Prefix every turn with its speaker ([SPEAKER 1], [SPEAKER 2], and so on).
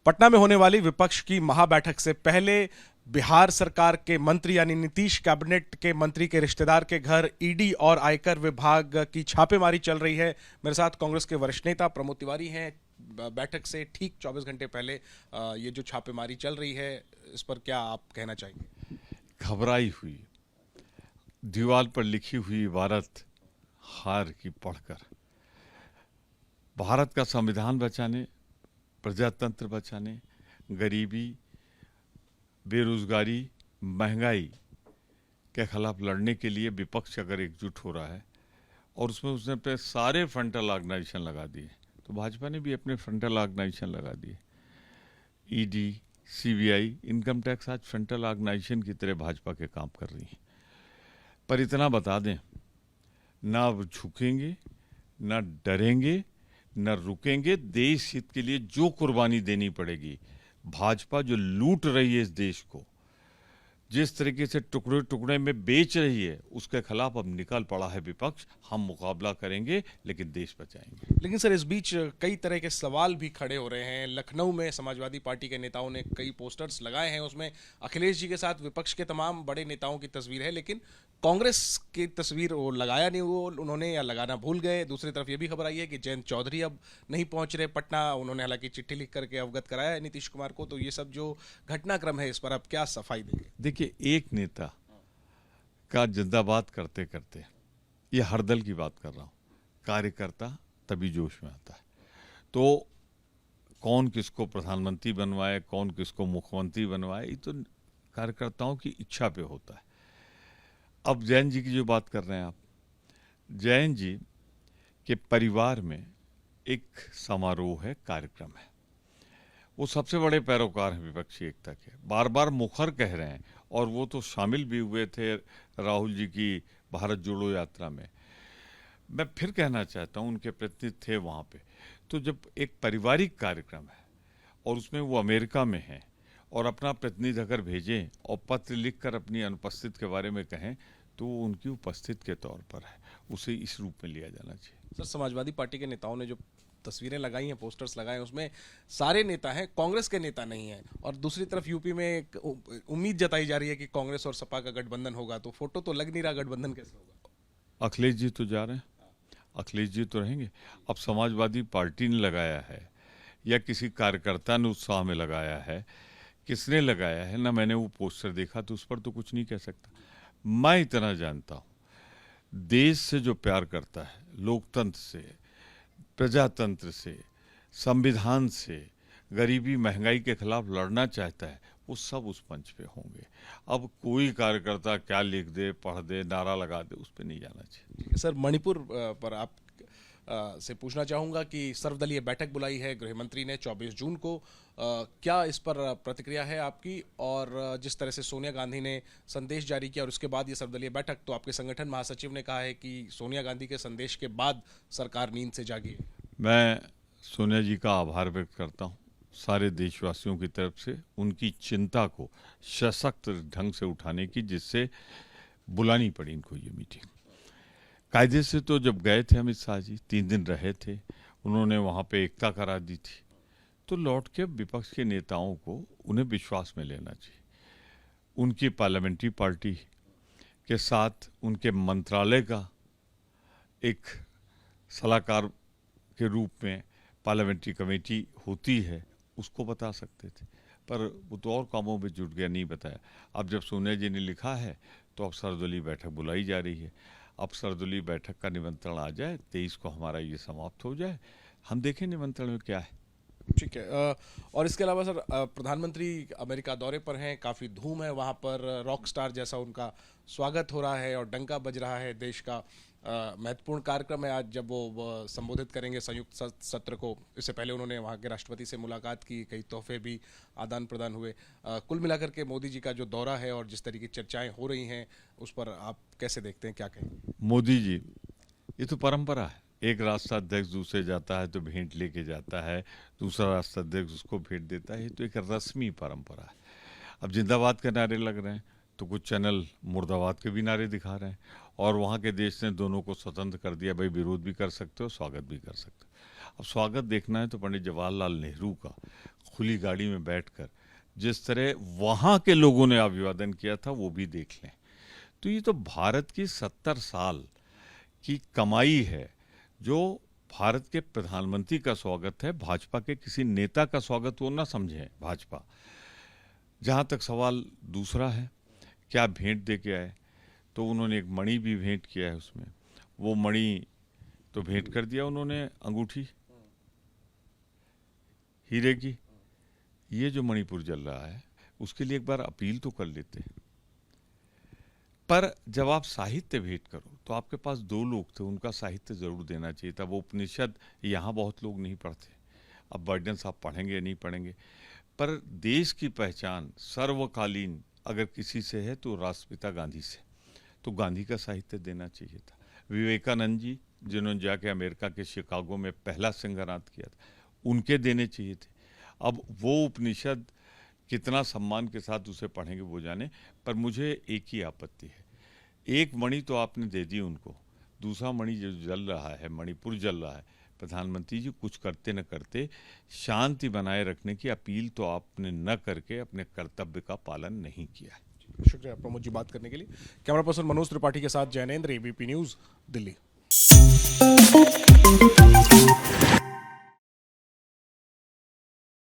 [SPEAKER 1] पटना में होने वाली विपक्ष की महाबैठक से पहले बिहार सरकार के मंत्री यानी नीतीश कैबिनेट के मंत्री के रिश्तेदार के घर ईडी और आयकर विभाग की छापेमारी चल रही है। मेरे साथ कांग्रेस के वरिष्ठ नेता प्रमोद तिवारी हैं। बैठक से ठीक 24 घंटे पहले ये जो छापेमारी चल रही है, इस पर क्या आप कहना चाहेंगे?
[SPEAKER 2] घबराई हुई, दीवार पर लिखी हुई इबारत हार की पढ़कर भारत का संविधान बचाने, प्रजातंत्र बचाने, गरीबी, बेरोजगारी, महंगाई के खिलाफ लड़ने के लिए विपक्ष अगर एकजुट हो रहा है और उसमें उसने अपने सारे फ्रंटल ऑर्गेनाइजेशन लगा दिए, तो भाजपा ने भी अपने फ्रंटल ऑर्गेनाइजेशन लगा दिए। ईडी, सीबीआई, इनकम टैक्स आज फ्रंटल ऑर्गेनाइजेशन की तरह भाजपा के काम कर रही है। पर इतना बता दें, ना अब झुकेंगे, ना डरेंगे, न रुकेंगे। देश हित के लिए जो कुर्बानी देनी पड़ेगी, भाजपा जो लूट रही है इस देश को, जिस तरीके से टुकड़े टुकड़े में बेच रही है, उसके खिलाफ अब निकल पड़ा है विपक्ष। हम मुकाबला करेंगे, लेकिन देश बचाएंगे।
[SPEAKER 1] लेकिन सर, इस बीच कई तरह के सवाल भी खड़े हो रहे हैं। लखनऊ में समाजवादी पार्टी के नेताओं ने कई पोस्टर्स लगाए हैं, उसमें अखिलेश जी के साथ विपक्ष के तमाम बड़े नेताओं की तस्वीर है, लेकिन कांग्रेस की तस्वीर वो लगाया नहीं, वो उन्होंने या लगाना भूल गए। दूसरी तरफ ये भी खबर आई है कि जयंत चौधरी अब नहीं पहुंच रहे पटना। उन्होंने हालांकि चिट्ठी लिख करके अवगत कराया है नीतीश कुमार को। तो ये सब जो घटनाक्रम है, इस पर आप क्या सफाई देंगे?
[SPEAKER 2] देखिए, एक नेता का जिंदाबाद करते करते, ये हर दल की बात कर रहा हूँ, कार्यकर्ता तभी जोश में आता है। तो कौन किसको प्रधानमंत्री बनवाए, कौन किसको मुख्यमंत्री बनवाए, ये तो कार्यकर्ताओं की इच्छा पे होता है। अब जैन जी की जो बात कर रहे हैं आप, जैन जी के परिवार में एक समारोह है, कार्यक्रम है। वो सबसे बड़े पैरोकार हैं विपक्षी एकता के, बार बार मुखर कह रहे हैं, और वो तो शामिल भी हुए थे राहुल जी की भारत जोड़ो यात्रा में। मैं फिर कहना चाहता हूँ, उनके प्रतिनिधि थे वहाँ पे। तो जब एक पारिवारिक कार्यक्रम है और उसमें वो अमेरिका में हैं और अपना प्रतिनिधि अगर भेजें और पत्र लिखकर अपनी अनुपस्थित के बारे में कहें, तो वो उनकी उपस्थित के तौर पर है, उसे इस रूप में लिया जाना चाहिए।
[SPEAKER 1] सर, समाजवादी पार्टी के नेताओं ने जो तस्वीरें लगाई हैं, पोस्टर्स लगाए हैं, उसमें सारे नेता हैं, कांग्रेस के नेता नहीं हैं। और दूसरी तरफ यूपी में एक उम्मीद जताई जा रही है कि कांग्रेस और सपा का गठबंधन होगा। तो फोटो तो लग नहीं रहा, गठबंधन कैसे होगा?
[SPEAKER 2] अखिलेश जी तो जा रहे हैं, अखिलेश जी तो रहेंगे। अब समाजवादी पार्टी ने लगाया है या किसी कार्यकर्ता ने उत्साह में लगाया है, किसने लगाया है ना, मैंने वो पोस्टर देखा, तो उस पर तो कुछ नहीं कह सकता। मैं इतना जानता हूँ, देश से जो प्यार करता है, लोकतंत्र से, प्रजातंत्र से, संविधान से, गरीबी महंगाई के खिलाफ लड़ना चाहता है, वो सब उस मंच पे होंगे। अब कोई कार्यकर्ता क्या लिख दे, पढ़ दे, नारा लगा दे, उस पर नहीं जाना चाहिए।
[SPEAKER 1] सर, मणिपुर पर आप से पूछना चाहूंगा कि सर्वदलीय बैठक बुलाई है गृह मंत्री ने 24 जून को। क्या इस पर प्रतिक्रिया है आपकी? और जिस तरह से सोनिया गांधी ने संदेश जारी किया और उसके बाद ये सर्वदलीय बैठक, तो आपके संगठन महासचिव ने कहा है कि सोनिया गांधी के संदेश के बाद सरकार नींद से जागी है।
[SPEAKER 2] मैं सोनिया जी का आभार व्यक्त करता हूँ सारे देशवासियों की तरफ से, उनकी चिंता को सशक्त ढंग से उठाने की, जिससे बुलानी पड़ी इनको ये मीटिंग। कायदे से तो जब गए थे अमित शाह जी, 3 दिन रहे थे, उन्होंने वहाँ पे एकता करा दी थी, तो लौट के विपक्ष के नेताओं को उन्हें विश्वास में लेना चाहिए। उनकी पार्लियामेंट्री पार्टी के साथ उनके मंत्रालय का एक सलाहकार के रूप में पार्लियामेंट्री कमेटी होती है, उसको बता सकते थे, पर वो तो और कामों में जुट गया, नहीं बताया। अब जब सोनिया जी ने लिखा है, तो अब सर्वदलीय बैठक बुलाई जा रही है। अब सर्वदलीय बैठक का निमंत्रण आ जाए, 23 को हमारा ये समाप्त हो जाए, हम देखें निमंत्रण में क्या है।
[SPEAKER 1] ठीक है। और इसके अलावा सर, प्रधानमंत्री अमेरिका दौरे पर हैं, काफ़ी धूम है वहाँ पर, रॉक स्टार जैसा उनका स्वागत हो रहा है और डंका बज रहा है। देश का महत्वपूर्ण कार्यक्रम है आज, जब वो संबोधित करेंगे संयुक्त सत्र को। इससे पहले उन्होंने वहाँ के राष्ट्रपति से मुलाकात की, कई तोहफे भी आदान प्रदान हुए। कुल मिलाकर के मोदी जी का जो दौरा है और जिस तरीके की चर्चाएं हो रही हैं, उस पर आप कैसे देखते हैं, क्या कहेंगे?
[SPEAKER 2] मोदी जी, ये तो परंपरा है, एक राष्ट्राध्यक्ष दूसरे जाता है तो भेंट लेके जाता है, दूसरा राष्ट्राध्यक्ष उसको भेंट देता है, ये तो एक रस्मी परंपरा है। अब जिंदाबाद के नारे लग रहे हैं, तो कुछ चैनल मुर्दाबाद के भी नारे दिखा रहे हैं, और वहाँ के देश ने दोनों को स्वतंत्र कर दिया, भाई विरोध भी कर सकते हो, स्वागत भी कर सकते हो। अब स्वागत देखना है तो पंडित जवाहरलाल नेहरू का खुली गाड़ी में बैठकर जिस तरह वहाँ के लोगों ने अभिवादन किया था वो भी देख लें। तो ये तो भारत की 70 साल की कमाई है, जो भारत के प्रधानमंत्री का स्वागत है, भाजपा के किसी नेता का स्वागत वो ना समझें भाजपा। जहाँ तक सवाल दूसरा है, क्या भेंट दे के आए, तो उन्होंने एक मणि भी भेंट किया है, उसमें वो मणि तो भेंट कर दिया उन्होंने, अंगूठी हीरे की। ये जो मणिपुर जल रहा है उसके लिए एक बार अपील तो कर लेते। पर जब आप साहित्य भेंट करो तो आपके पास 2 लोग थे, उनका साहित्य जरूर देना चाहिए था। वो उपनिषद यहाँ बहुत लोग नहीं पढ़ते, अब बर्डन साहब पढ़ेंगे या नहीं पढ़ेंगे, पर देश की पहचान सर्वकालीन अगर किसी से है तो राष्ट्रपिता गांधी से, तो गांधी का साहित्य देना चाहिए था। विवेकानंद जी जिन्होंने जाके अमेरिका के शिकागो में पहला सिंगारात किया था, उनके देने चाहिए थे। अब वो उपनिषद कितना सम्मान के साथ उसे पढ़ेंगे वो जाने, पर मुझे एक ही आपत्ति है, एक मणि तो आपने दे दी उनको, दूसरा मणि जो जल रहा है, मणिपुर जल रहा है, प्रधानमंत्री जी कुछ करते न करते शांति बनाए रखने की अपील तो आपने न करके अपने कर्तव्य का पालन नहीं किया है।
[SPEAKER 1] शुक्रिया प्रमोद जी बात करने के लिए। कैमरा पर्सन मनोज त्रिपाठी के साथ जैनेंद्र, एबीपी न्यूज़, दिल्ली।